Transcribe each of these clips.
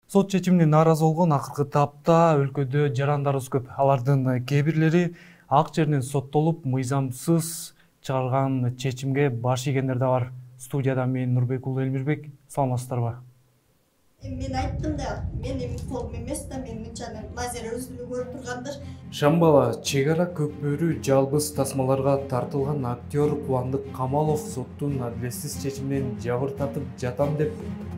Сот чечимине нааразы болгон акыркы тапта өлкөдө жарандарыбыз көп. Алардын кээ бирлери ак жерден соттолуп, мыйзамсыз чыгарган чечимге баш ийгендер да бар. Студияда мен Нурбек уулу Элмирбек. Саламатсыздарбы? Мен айттым да, мен эми колум эмес да, мен мынчаны Назира өзүнө көрүп тургандыр. Шамбала чек ара көкбөрү жалбыз тасмаларга тартылган актер Кубандык Камалов соттун адилетсиз чечиминен жабыр тартып жатам деп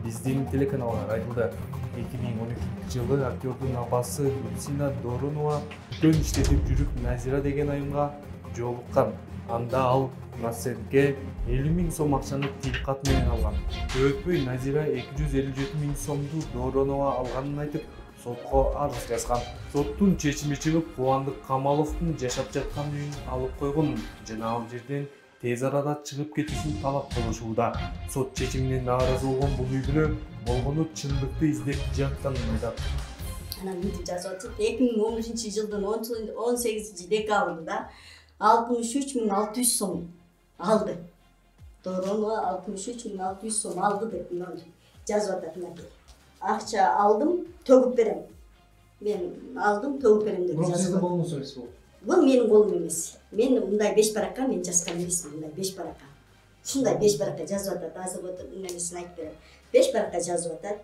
биздин телеканалга айтылды. 2012 жылы актердун апасы Гүлсина Доронова көн иштетип жүрүп Назира деген айымга жолуккан. Анда ал процентке 50 000 сом акчаны тилкат менен алган. Өтпөй Назира 257 000 сомду Доронова алганын айтып, сотко арыз жазган. Соттун чечими чыгып, Кубандык Камаловдун жашап жаткан үйүн алып койгон жана ал жерден тез арада чыгып кетишин талап кылышууда. Сот чечимине нааразы болгон бул үй бүлө болгону чындыкты издеп жатканын айтат. Анан мынтип жазып атат, 2013 жылдын 18 декабрында 63.600 сом алды. Доронова 63.600 сом алды деп жазып атат. Акча алдым, төгүп берем. Мен алдым, төгүп берем деп жазып. Сиздин колуңуз эмес бул? Бул менин колум эмес. Мен мындай беш баракка мен жазган эмесмин, мындай беш баракка. Ушундай беш баракка жазып атат. Азыр отуруп эмесин айтып берем. Беш баракка жазып атат.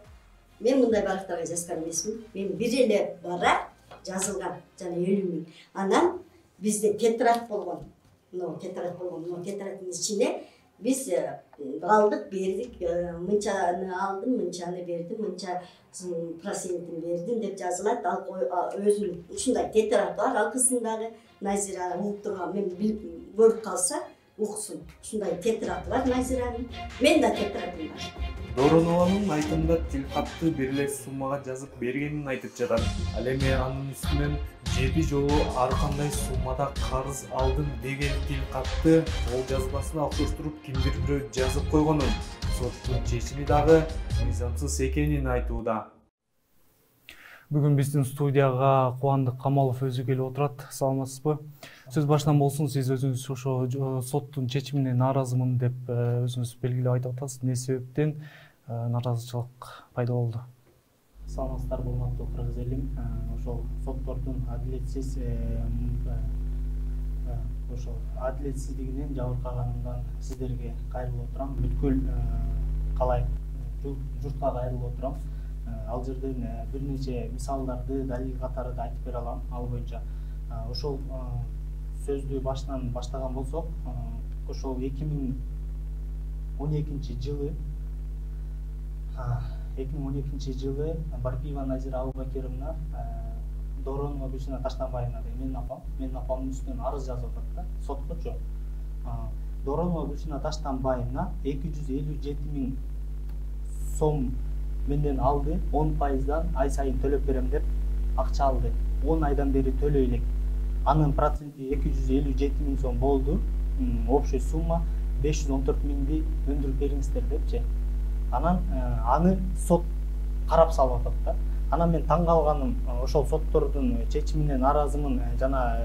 Мен мындай барактарга жазган эмесмин. Мен бир эле барак жазылган жана 50 000. Анан бизде тетрад болгон. Тетраддын ичинде биз алдык, бердик, мынчаны алдым, мынчаны бердим, мынча процентин бердим деп жазылат. Ал өзүнүн ушундай тетрад бар, ал кыздын дагы Назира угуп турган, мен көрүп калса уксун. Ушундай тетрад бар Назиранын. Мен да тетрадым бар. Доронованын айтымында тилкатты бир эле суммага жазып бергенин айтып жатат. Ал эми анын үстүнөн 7 жолу ар кандай суммада карыз алдым деген тилкатты кол жазбасына окшоштуруп кимдир бирөө жазып койгонун, соттун чечими дагы мыйзамсыз экенин айтууда. Бүгүн биздин студияга Кубандык Камалов өзү келип отурат. Саламатсызбы? Сөз башынан болсун, сиз өзүңүз ошо соттун чечимине нааразымын деп өзүңүз белгилеп айтып атасыз. Эмне себептен нааразычылык пайда болду? Саламатсыздарбы, урматтуу кыргыз элим. Ошол соттордун адилетсиздигинен жабыркаганымдан сиздерге кайрылып отурам. Бүткүл калай журтка кайрылып отурам. Ал жерден бир нече мисалдарды далил катары да айтып бере алам. Ал боюнча ошол сөздү башынан баштаган болсок, ошол 2012 жылы Барпиева Назира Абубакировна Доронова Гүлсина Таштанбаевна деген менин апамдын үстүнөн арыз жазып атат да, соткочу. Доронова Гүлсина Таштанбаевна 257 000 сом менден алды, 10%дан ай сайын төлөп берем деп акча алды. 10 айдан бери төлөй элек. Анын проценти 257 000 сом болду. Общий сумма 514 000ди өндүрүп бериңиздер депчи. Анан аны сот карап салып атат да. Анан мен таң калганым, ошол соттордун чечимине нааразымын жана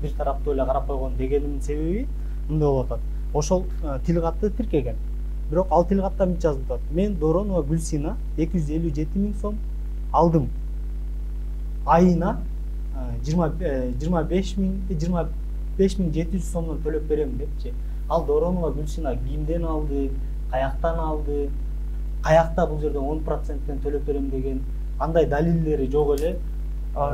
бир тараптуу эле карап койгон дегенимдин себеби мындай болуп атат. Ошол тилкатты тиркеген. Бирок ал тилкатта мынтип жазылып атат. Мен Доронова Гүлсина 257 000 сом алдым. Айына 25 700 сомдон төлөп берем депчи. Ал Доронова Гүлсина кимден алды, каяктан алды, каякта бул жерде 10%тен төлөп берем деген андай далилдери жок эле.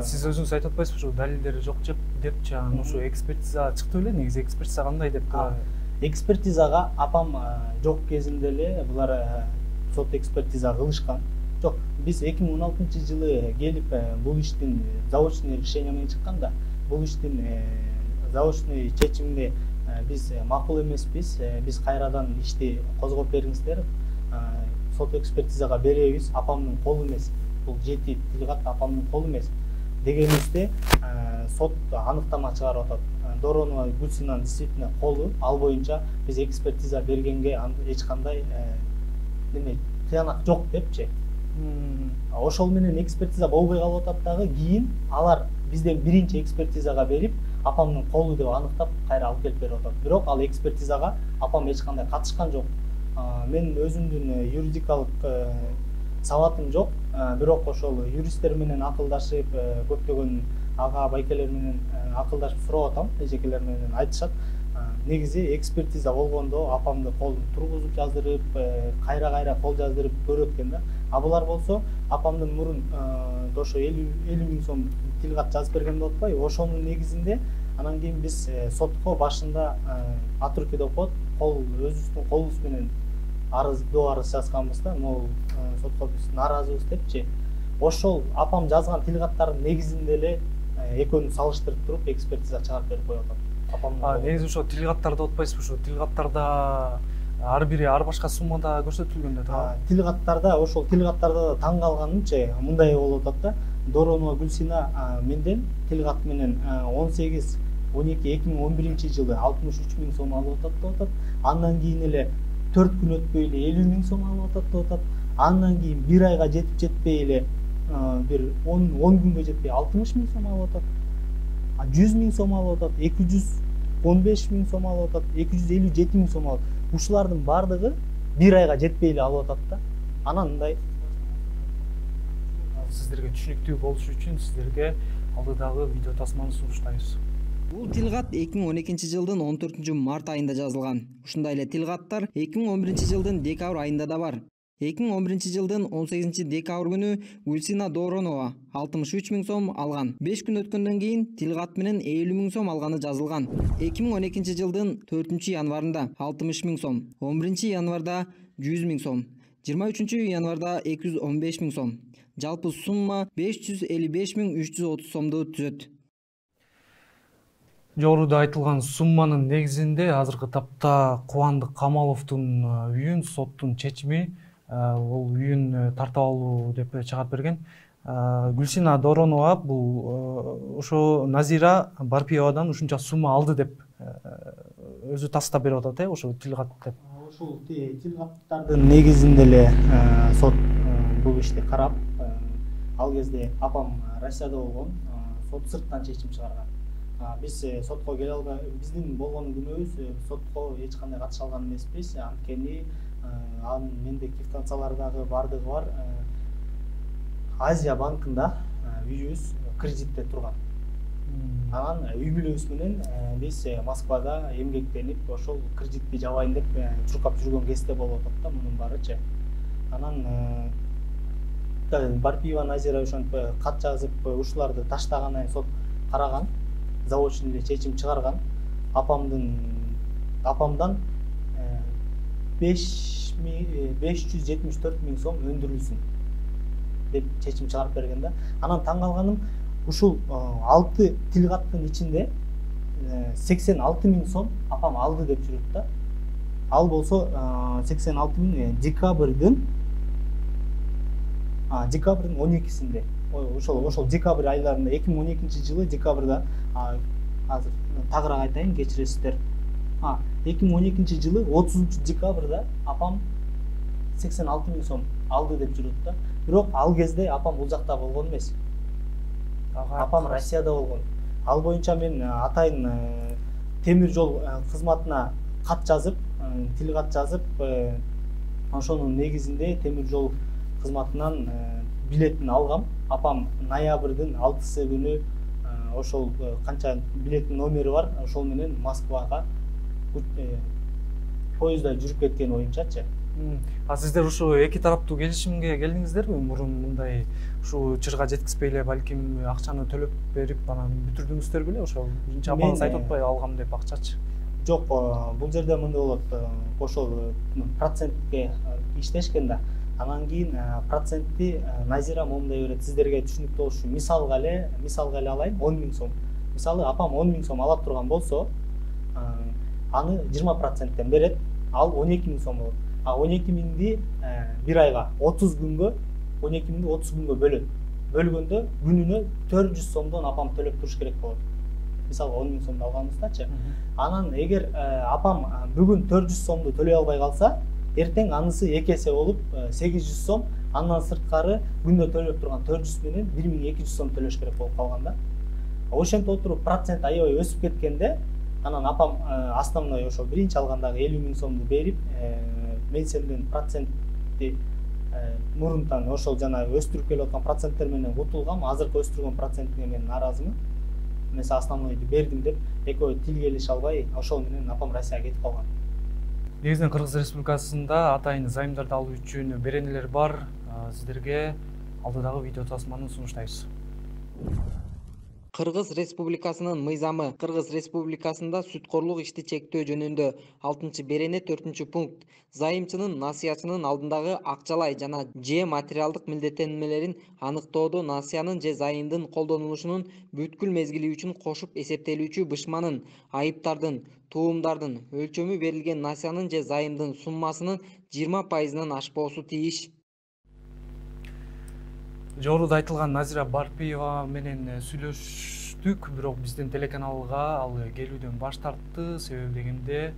Сиз өзүңүз айтып атпайсызбы, ошо далилдери жок депчи, анан ошо экспертиза чыкты беле, негизи экспертиза кандай деп? Экспертизага апам жок кезинде эле булар сот экспертиза кылышкан. Жок, биз 2016 жылы келип бул иштин заочный решение менен чыкканда, бул иштин заочный чечимине биз макул эмеспиз, биз кайрадан ишти козгоп бериңиздер, сот экспертизага беребиз, апамдын колу эмес, бул жети тилкат апамдын колу эмес дегенибизде сот аныктама чыгарып атат. Доронова Гүлсинанын действительно колу, ал боюнча биз экспертиза бергенге эч кандай тыянак жок депчи. Ошол менен экспертиза болбой калып атат дагы, кийин алар бизден биринчи экспертизага берип, апамдын колу деп аныктап кайра алып келип берип атат. Бирок ал экспертизага апам эч кандай катышкан жок. Мен өзүмдүн юридикалык сабатым жок. бирок ошол юристтер менен акылдашып, көптөгөн ага байкелер менен акылдашып сурап атам, эжекелер менен айтышат. Негизи экспертиза болгондо апамды колун тургузуп жаздырып, кайра кол жаздырып көрөт экен да. А булар болсо апамдын мурун ошо 50 миң сом тилгат жазып берген болуп атпайбы? Ошонун негизинде анан кийин биз сотко башында атурки деп коет, өзүбүздүн колубуз менен доо арыз жазганбыз да, могул сотко биз нааразыбыз депчи. Ошол апам жазган тилгаттардын негизинде эле экөөнү салыштырып туруп экспертиза чыгарып берип коюп атат. Негизи ошо тилгаттарды отпайсызбы? Ошо тилгаттарда ар бири ар башка суммада көрсөтүлгөн да туура? Тилгаттарда ошол тилгаттарда таң калганымчы мындай болуп атат да. Доронова Гүлсина менден тилгат менен 18-12-2011 жылы 63 миң сом алып атат деп атат. Андан кийин эле 4 күн өтпөй эле 50 миң сом алып атат деп атат. Андан кийин 1 айга жетпей эле бир 10 күнгө жетпей 60 миң сом алып атат. 100 миң сом алып атат, 215 миң сом алып атат, 257 миң сом алып. Ушулардын бардыгы 1 айга жетпей эле алып атат да. Анан мындай Сиздерге түшүнүктүү болуш үчүн сиздерге алдыдагы видео тасманы сунуштайбыз. Бул тилгат 2012 жылдын 14 март айында жазылган. Ушундай эле тилгаттар 2011 жылдын декабрь айында да бар. 2011 жылдын 18 декабрь күнү Гүлсина Доронова 63 миң сом алган. 5 күн өткөндөн кийин тилгат менен 50 миң сом алганы жазылган. 2012 жылдын 4 январында 60 миң сом, 11 январда 100 миң сом, 23 январда 215 миң сом. Жалпы сумма 555.330 сомду түзөт. Жогоруда айтылган сумманын негизинде азыркы тапта Кубандык Камаловдун үйүн соттун чечими бул үйүн тартып алуу деп чыгарып берген. Гүлсина Доронова бул ошо Назира Барпиевадан ушунча сумма алды деп өзү тастап берип атат, ошо тилгат деп. Ошол тилгаттардын негизинде эле сот бул ишти карап, ал кезде апам Россияда болгон, сот сырттан чечим чыгарган. Биз сотко келе албай, биздин болгон күнөөбүз сотко эч кандай катыша алган эмеспиз. Анткени анын менде квитанциялардагы бардыгы бар. Азия банкында үйүбүз кредитте турган. Анан үй бүлөбүз менен биз Москвада эмгектенип, ошол кредитти жабайын деп чуркап жүргөн кезде болуп атат да мунун баарычы. Анан Барпиева Назира ошентип кат жазып ушуларды таштагандан сот караган, заочный эле чечим чыгарган. Апамдан 574 миң сом өндүрүлсүн деп чечим чыгарып берген да. Анан таң калганым ушул 6 тилгаттын ичинде 86 миң сом апам алды деп жүрөт да. Ал болсо 86 миң декабрдын 12-синде. Ошол декабрь айларында 2012 жылы декабрда азыр тагыраак айтайын, кечиресиздер. 2012 жылы 30 декабрда апам 86 миң сом алды деп жүрөт да. Бирок ал кезде апам бул жакта болгон эмес. Апам Россияда болгон. Ал боюнча мен атайын темир жол кызматына кат жазып, тилгат жазып, ошонун негизинде темир жол кызматынан билетин алгам. Апам ноябрдын 6-сы күнү ошол канча билеттин номери бар, ошол менен Москвага поездда жүрүп кеткен оюнчачы. Сиздер ушу эки тараптуу келишимге келдиңиздерби? Мурун мындай ушу чырга жеткизбей эле балким акчаны төлөп берип анан бүтүрдүңүздөр беле? Ошол биринчи апаңыз айтып атпайбы алгам деп акчачы? Жок, бул жерде мындай болот. Ошол процентке иштешкен да. Анан кийин процентти Назира момундай берет. Сиздерге түшүнүктүү болуш үчүн мисалга эле алайын, 10 миң сом. Мисалы апам 10 миң сом алып турган болсо, аны 20%тен берет, ал 12 миң сом болот. 12 миңди бир айга 30 күнгө 12 миңди 30 күнгө бөлөт. Бөлгөндө күнүнө 400 сомдон апам төлөп туруш керек болот. Мисалы 10 миң сомду алганыбыздачы. Анан эгер апам бүгүн 400 сомду төлөй албай калса, эртең анысы 2 эсе болуп 800 сом, андан сырткары күндө төлөп турган 400 менен 1200 сом төлөш керек болуп калган да. Ошентип отуруп процент аябай өсүп кеткенде, анан апам основной ошо биринчи алгандагы 50 миң сомду берип, мен сенден процентти мурунтан ошол жана өстүрүп келип аткан проценттер менен кутулгам. Азыркы өстүргөн процентине мен нааразымын. Мен основнойду бердим деп экөө тил келише албай ошол менен апам Россияга кетип калган. Негизинен Кыргыз Республикасында атайын займдарды алуу үчүн беренелер бар. Сиздерге алдыдагы видео тасманы сунуштайбыз. Кыргыз Республикасынын мыйзамы. Кыргыз Республикасында сүткорлук ишти чектөө жөнүндө 6 берене 4 пункт. Зайымчынын насыячынын алдындагы акчалай жана же материалдык милдеттенмелерин аныктоодо насыянын же зайымдын колдонулушунун бүткүл мезгили үчүн кошуп эсептелүүчү бышманын, айыптардын, туумдардын өлчөмү берилген насыянын же зайымдын суммасынын 20%-нан ашпоосу тийиш. Жогоруда айтылган Назира Барпиева менен сүйлөштүк, бирок биздин телеканалга ал келүүдөн баш тартты. Себеби дегенде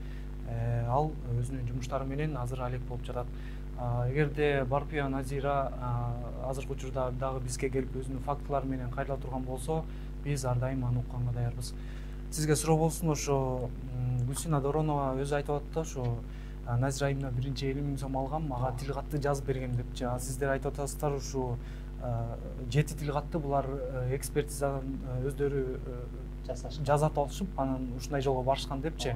ал өзүнүн жумуштары менен азыр алек болуп жатат. Эгерде Барпиева Назира азыркы учурда дагы бизге келип өзүнүн фактылары менен кайрыла турган болсо, биз ар дайым аны укканга даярбыз. Сизге суроо болсун, ошо Гүлсина Доронова өзү айтып атты, ошо Назира айымына биринчи 50 000 сом алгам, мага тил катты жазып берген депчи. Сиздер айтып атасыздар, ушу 7 тил катты булар экспертизадан өздөрү жазат алышып, анан ушундай жолго барышкан депчи.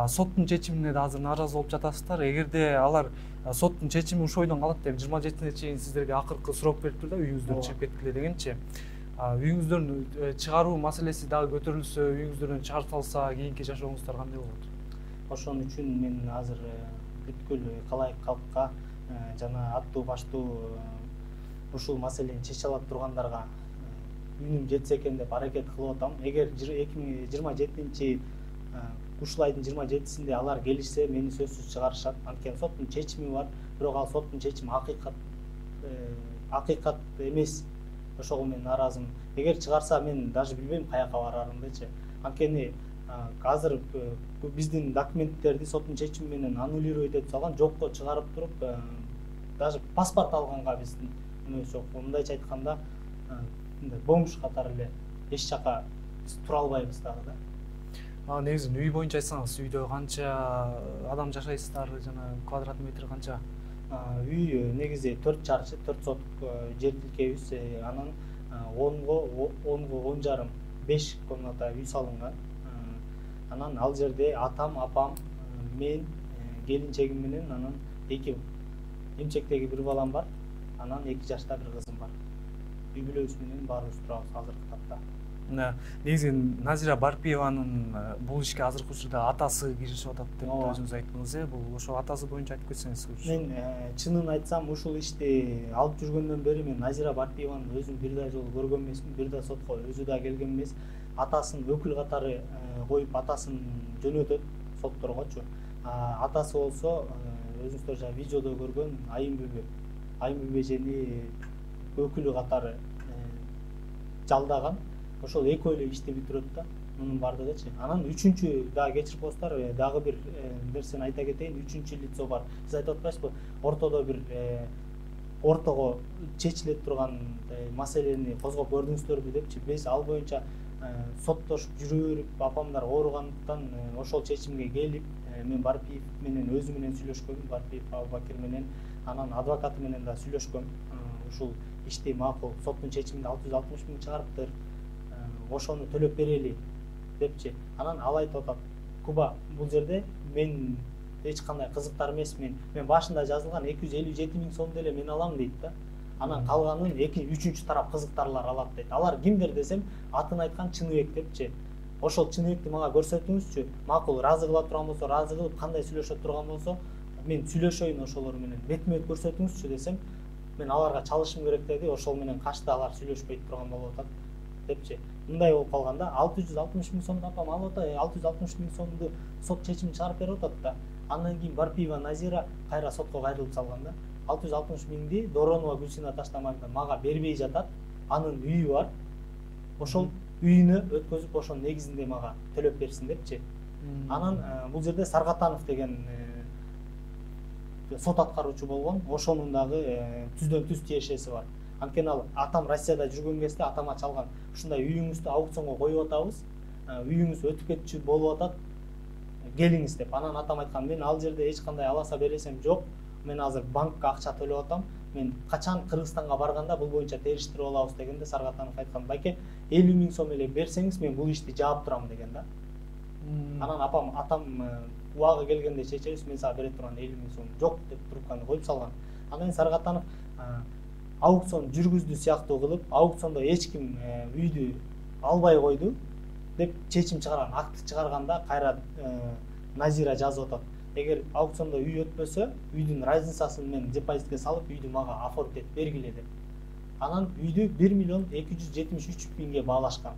Соттун чечимине да азыр нааразы болуп жатасыздар. Эгерде алар соттун чечими ушул ойдон калат деп 27-сине чейин сиздерге акыркы срок бериптир да, үйүңүздөн чыгып кеткиле дегенчи. Үйүңүздөн чыгаруу маселеси дагы көтөрүлсө, үйүңүздөн чыгарып салса, кийинки жашооңуздар кандай болот? Ошон үчүн мен азыр бүткүл калайык калкка жана аттуу баштуу ушул маселени чече алат тургандарга үнүм жетсе экен деп аракет кылып атам. Эгер 2027 ушул айдын 27-синде алар келишсе, мени сөзсүз чыгарышат. Анткени соттун чечими бар, бирок ал соттун чечими акыйкат эмес. Ошого мен нааразымын. Эгер чыгарса, мен даже билбейм каяка барарымдычы. Анткени азыр биздин документтерди соттун чечими менен аннулировать этип салган, жокко чыгарып туруп, даже паспорт алганга биздин эмес жок. Мындайча айтканда, бомж катары эле эч жака тура албайбыз дагы да. Негизи үй боюнча айтсаңыз, үйдө канча адам жашайсыздар, жана квадрат метр канча? Үй негизи 4 чарчы, 4 соток жер тилкебиз. Анан 10,5 комната үй салынган. Анан ал жерде атам, апам, мен, келинчегим менен, анан 2 эмчектеги бир балам бар. Анан 2 жашта бир кызым бар. Үй бүлөбүз менен баарыбыз турабыз азыркы тапта. Негизи Назира Барпиеванын бул ишке азыркы учурда атасы киришип атат деп өзүңүз айттыңыз, бул ошо атасы боюнча айтып кетсеңиз. Мен чынын айтсам, ушул ишти алып жүргөндөн бери мен Назира Барпиеваны өзүм бир да жолу көргөн эмесмин, бир да сотко өзү да келген эмес. Атасын өкүл катары коюп, атасын жөнөтөт сотторгочу. Атасы болсо өзүңүздөр жана видеодо көргөн Айым Бүбежени өкүлү катары жалдаган. Ошол экөө эле ишти бүтүрөт да, мунун бардыгычы. Анан үчүнчү дагы кечирип коесуздар, дагы бир нерсени айта кетейин. Үчүнчү лицо бар. Сиз айтып атпайсызбы? Ортодо бир ортого чечилет турган маселени козгоп көрдүңүздөрбү депчи. Биз ал боюнча соттошуп жүрө берип, апамдар ооругандыктан ошол чечимге келип, мен Барпиев менен өзү менен сүйлөшкөм, Барпиев Абубакир менен, анан адвокаты менен да сүйлөшкөм. Ушул ишти макул, соттун чечиминде 660 000 чыгарыптыр. Ошону төлөп берели депчи. Анан ал айтып атат, Куба, бул жерде мен эч кандай кызыктар эмесмин. Мен башында жазылган 257 000 сом деле мен алам дейт да. Анан калганын 2-3 тарап кызыктарлар алат дейт. Алар кимдер десем, атын айткан Чыныбек депчи. Ошол Чыныбекти мага көрсөтүңүзчү. Макул, ыраазы кыла турган болсо, ыраазы кылып, кандай сүйлөшө турган болсо, мен сүйлөшөйүн ошолор менен. Бетме-бет көрсөтүңүзчү десем, мен аларга чалышым керек деди. Ошол менен качты, алар сүйлөшпөйт турган болуп атат депчи. Мындай болуп калганда 660 000 сомду апам алып атат, 660 000 сомду сот чечими чыгарып берип атат да. Андан кийин Барпиева Назира кайра сотко кайрылып салган да. 660 000ди Доронова Гүлсина Таштамаевна мага бербей жатат. Анын үйү бар. Ошол үйүнө өткөзүп, ошонун негизинде мага төлөп берсин депчи. Анан бул жерде Саргатанов деген сот аткаруучу болгон. Ошонун дагы түздөн түз тиешеси бар. Анткени ал атам Россияда жүргөн кезде атама чалган. Ушундай үйүңүздү аукционго коюп атабыз. Үйүңүз өтүп кетчү болуп атат. Келиңиз деп. Анан атам айткан, мен ал жерде эч кандай аласа бересем жок. Мен азыр банкка акча төлөп атам. мен качан Кыргызстанга барганда бул боюнча териштирип алабыз дегенде Саргатанов айткан, байке 50 000 сом эле берсеңиз мен бул ишти жаап турам деген да. Анан атам убагы келгенде чечебиз, мен сага бере турган 50 000 сом жок деп трубканы коюп салган. Андан кийин Саргатанов аукцион жүргүздү сыяктуу кылып, аукциондо эч ким үйдү албай койду деп чечим чыгарган, акт чыгарганда кайра Назира жазып атат. Эгер аукциондо үй өтпөсө, үйдүн разницасын мен депозитке салып, үйдү мага оформить бергиле деп. Анан үйдү 1 273 000ге баалашкан.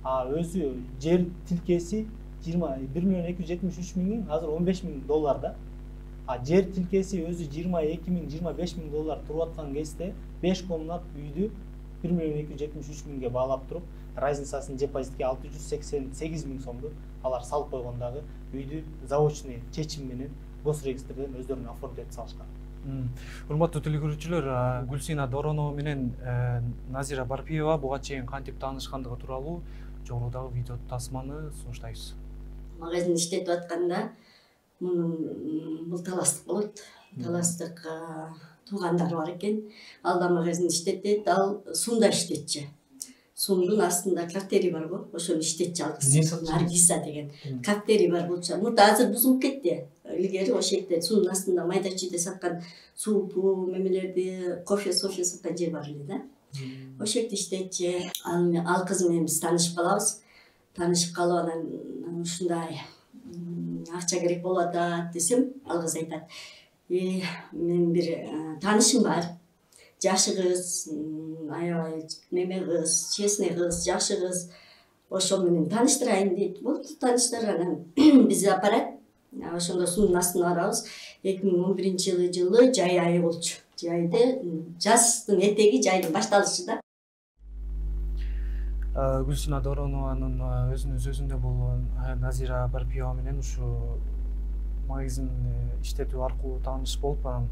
Өзү жер тилкеси 1 273 000, азыр 15 000 доллар да. Жер тилкеси өзү 22 000, 25 000 доллар туруп аткан кезде 5 комнат үйдү 1 273 000ге баалап туруп, разницасын депозитке 688 000 сомду алар салып койгондагы үйдү заочный чечим менен госрегистрден өздөрүнө оформить этип салышкан. Урматтуу телекөрүүчүлөр, Гүлсина Доронова менен Назира Барпиева буга чейин кантип таанышкандыгы тууралуу жогорудагы видео тасманы сунуштайбыз. Магазин иштетип атканда бул таластык болот. Таластык туугандары бар экен. Ал да магазин иштетет, ал сунда иштетчү. Сундун астында кафтери бар го, ошону иштетчү алгысы. Наргиса деген кафтери бар болчу. Мурда азыр бузулуп кетти. Илгери ошол жерде суунун астында майда чүйдө саткан суупу, мемелерди, кофе саткан жер бар эле да. Ошол жерде иштетчү. Ал кыз менен биз таанышып калабыз. Таанышып калып анан ушундай акча керек болуп атат десем, ал кыз айтат: мен бир таанышым бар. Жакшы кыз, аябай неме кыз, честный кыз, жакшы кыз. Ошол менен тааныштырайын дейт. Болду, тааныштыр. Анан бизди апарат. Ошондо суунун астына барабыз. 2011 жылы жай айы болчу. Жайды жаздын этеги, жайдын башталышы да. Гүлсина Доронованын өзүнүн сөзүндө бул Назира Барпиева менен ушу магазин иштетүү аркылуу тааныш болуп, анан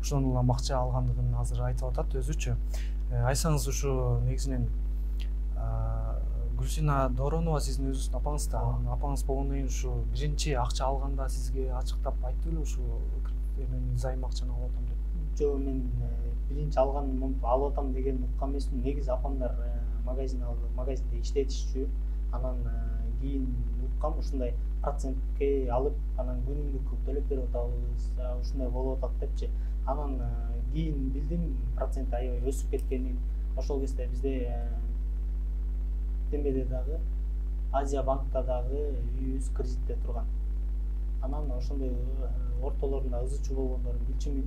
ошондон улам акча алгандыгын азыр айтып атат өзүчү. Айтсаңыз ушу негизинен Гүлсина Доронова сиздин өзүңүздүн апаңыз да. Апаңыз болгондон кийин ушу биринчи акча алганда сизге ачыктап айтты беле ушу мен займ акчаны алып атам деп? Жок, мен биринчи алып атам деген уккан эмесмин. Негизи апамдар магазинде иштетишчү. Анан кийин уккам ушундай процентке алып, анан күнүмдүк төлөп берип атабыз, ушундай болуп атат депчи. Анан кийин билдим процент аябай өсүп кеткенин. Ошол кезде бизде Тембеде дагы Азия банкта дагы үйүбүз кредитте турган. Анан ошондой ортолорунда ызычуу болгондорун билчүмүн.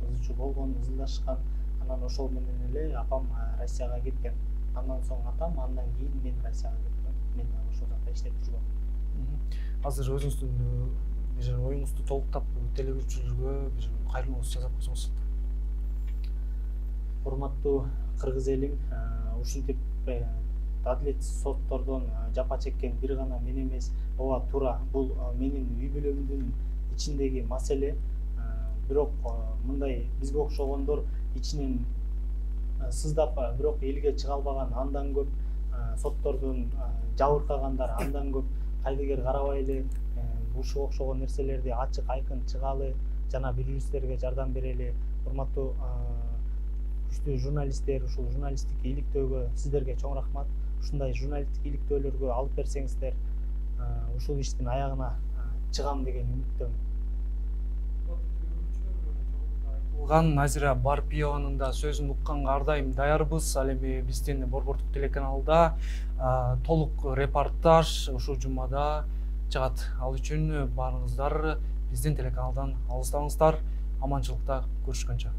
Ызычуу болгон, ызылдашкан. Анан ошол менен эле апам Россияга кеткен. Андан соң атам, андан кийин мен Россияга кеттим. Мен ошол жакта иштеп жүргөм. Азыр өзүңүздүн бир оюңузду толуктап телекөрүүчүлөргө бир кайрылууңузду жасап койсоңуз. Урматтуу кыргыз элим, ушинтип адилет соттордон жапа чеккен бир гана мен эмес, ооба туура бул менин үй бүлөмдүн ичиндеги маселе. Бирок мындай бизге окшогондор ичинен сыздап, бирок элге чыга албаган андан көп, соттордон жабыркагандар андан көп. Кайдыгер карабай эле ушуга окшогон нерселерди ачык айкын чыгалы, жана бийлүүчүлөргө жардам берели. Урматтуу күчтүү журналисттер, ушул журналисттик иликтөөгө сиздерге чоң рахмат. Ушундай журналисттик иликтөөлөргө алып берсеңиздер, ушул иштин аягына чыгам деген үмүттөмүн. Назира Барпиеванын да сөзүн укканга ар дайым даярбыз. Ал эми биздин Борбордук телеканалда толук репортаж ушул жумада чыгат. Ал үчүн баарыңыздар биздин телеканалдан алыстабаңыздар. Аманчылыкта көрүшкөнчө.